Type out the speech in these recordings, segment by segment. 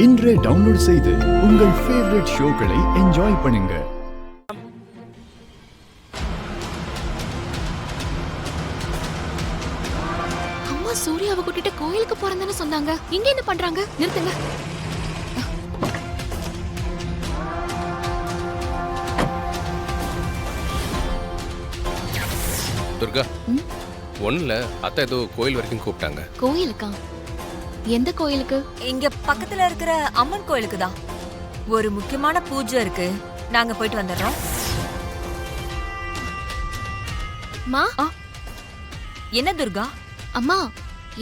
இன்றே டவுன்லோட் செய்து உங்கள் ஃபேவரட் ஷோக்களை என்ஜாய் பண்ணுங்க. அம்மா சூர்யாவை கூட்டிட்டு கோயிலுக்கு போறேன்னு சொன்னாங்க. இங்க என்ன பண்றாங்க? நிறுத்துங்க. துர்கா, ஒண்ணுல அத்தை ஏதோ கோயில் வரைக்கும் கூப்பிட்டாங்க. கோயிலுக்கா? எந்த கோயிலுக்கு? இங்க பக்கத்துல இருக்கிற அம்மன் கோயிலுக்கு தான். ஒரு முக்கியமான பூஜை இருக்கு, நாங்க போயிட்டு வந்துடுறோம். மா, என்ன துர்கா? அம்மா,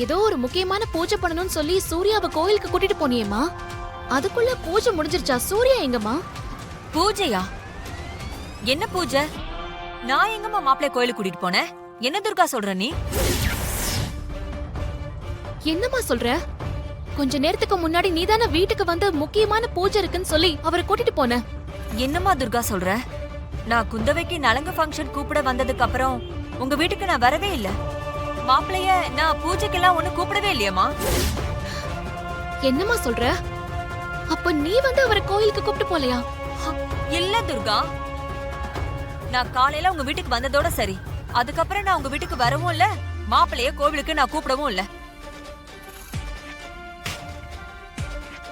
ஏதோ ஒரு முக்கியமான பூஜை பண்ணணும்னு சொல்லி சூர்யாவை கோயிலுக்கு கூட்டிட்டு போனியேம்மா. அதுக்குள்ள பூஜை முடிஞ்சிருச்சா? சூர்யா எங்கம்மா? பூஜையா? என்ன பூஜை? நான் எங்கம்மா மாப்பிள்ளை கோயிலுக்கு கூட்டிட்டு போனேன்? என்ன துர்கா சொல்ற நீ? என்னம்மா சொல்ற? கொஞ்ச நேரத்துக்கு முன்னாடி நீதானே வீட்டுக்கு வந்து முக்கியமான பூஜை இருக்குன்னு சொல்லி அவரை கூட்டிட்டு போன. என்னம்மா துர்கா சொல்ற? நான் குந்தவைக்கு நலங்கு ஃபங்க்ஷன் கூப்பிட வந்ததுக்கு அப்புறம் உங்க வீட்டுக்கு நான் வரவே இல்ல. மாப்பிளைய நான் பூஜைக்கெல்லாம் ஒண்ணு கூப்பிடவே இல்லையம்மா. என்னம்மா சொல்ற? அப்ப நீ வந்து அவரை கோயிலுக்கு கூப்பிட்டு போலையா? இல்ல துர்கா, நான் காலையில உங்க வீட்டுக்கு வந்ததோட சரி. அதுக்கப்புறம் நான் உங்க வீட்டுக்கு வரவும் இல்ல, மாப்பிளைய கோவிலுக்கு நான் கூப்பிடவும் இல்ல.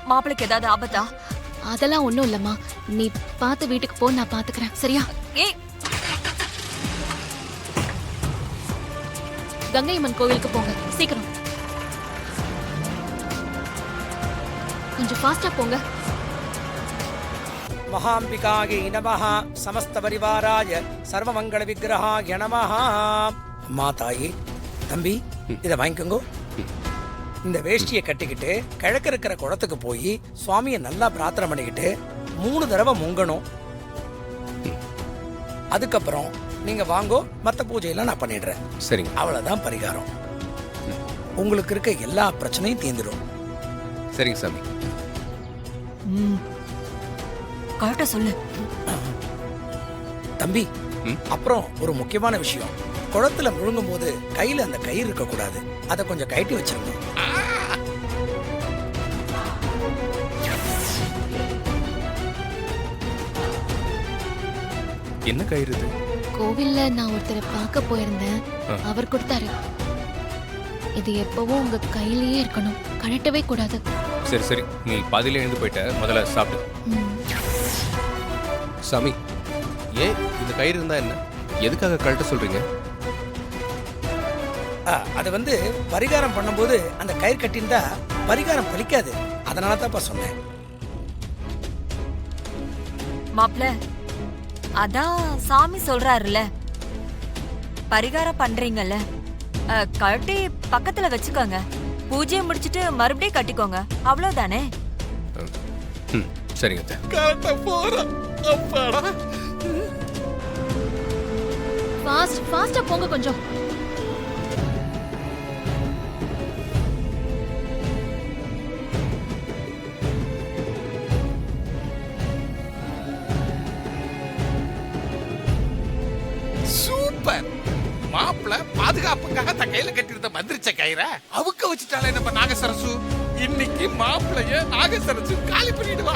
மாப்பிளைக்கு ஏதாவது ஆபத்தா? அதெல்லாம் ஒண்ணும் இல்லம்மா. நீ பார்த்து வீட்டுக்கு போ, நான் பாத்துக்கிறேன். சரியா? ஏய், கங்கையம்மன் கோவிலுக்கு போங்க சீக்கிரம். கொஞ்சம் ஃபாஸ்டா போங்க. மகாம்பிகாயை நமஹ, சமஸ்த பரிவாராய சர்வமங்கள விக்கிரகாய நமஹ. அம்மா தாயே, தம்பி இதை வாங்கிக்கோங்க. இந்த வேஷ்டியை கட்டிக்கிட்டு கிழக்கு இருக்கிற குளத்துக்கு போய் சுவாமியை நல்லா பிரார்த்தனை பண்ணிக்கிட்டு 3 தடவை முங்கணும். அதுக்கப்புறம் நீங்க வாங்கோ, மற்ற பூஜையெல்லாம் நான் பண்ணிடுறேன். சரிங்க. அவ்வளவுதான் பரிகாரம். உங்களுக்கு இருக்க எல்லா பிரச்சனையும் தீர்ந்துடும். சரிங்க சாமி. கரெக்டா சொல்லு தம்பி. அப்புறம் ஒரு முக்கியமான விஷயம், குளத்துல முழுங்கும் போது கையில அந்த கயிறு இருக்க கூடாது. அதை கொஞ்சம் கழட்டி வச்சிருங்க. என்ன கயிறு இது? கோவில்ல நான் ஒருத்தரை பார்க்க போயிருந்தேன், அவர் கொடுத்தாரு. இது எப்பவும் உங்க கையிலேயே இருக்கணும், கழட்டவே கூடாது. சரி சரி, நீ பாதியில எழுந்து போயிட்ட, முதல்ல சாப்பிடு. சாமி, ஏன் இந்த கயிறு இருந்தா என்ன? எதுக்காக கழட்ட சொல்றீங்க? அது வந்து பரிகாரம் பண்ணும்போது அந்த கயிறு கட்டியிருந்தா பரிகாரம் பலிக்காது. அதனால தான் சொன்னேன். மாப்ள, அதான் சாமி சொல்றாருல, பரிகாரம் பண்றீங்கல்ல, கழட்டி பக்கத்துல வச்சுக்கோங்க. பூஜையை முடிச்சிட்டு மறுபடியும் கட்டிக்கோங்க, அவ்வளவுதானே? சரிங்க. ஃபாஸ்டா போங்க கொஞ்சம். சூப்பர். மாப்பிள்ள பாதுகாப்புக்காக தன் கையில கட்டிருந்த மந்திரிச்ச கயிறை அவுக்க வச்சுட்டாலே நம்ம நாகசரசு. இன்னைக்கு மாப்பிள்ளைய நாகசரசு காலி பண்ணிடுவா.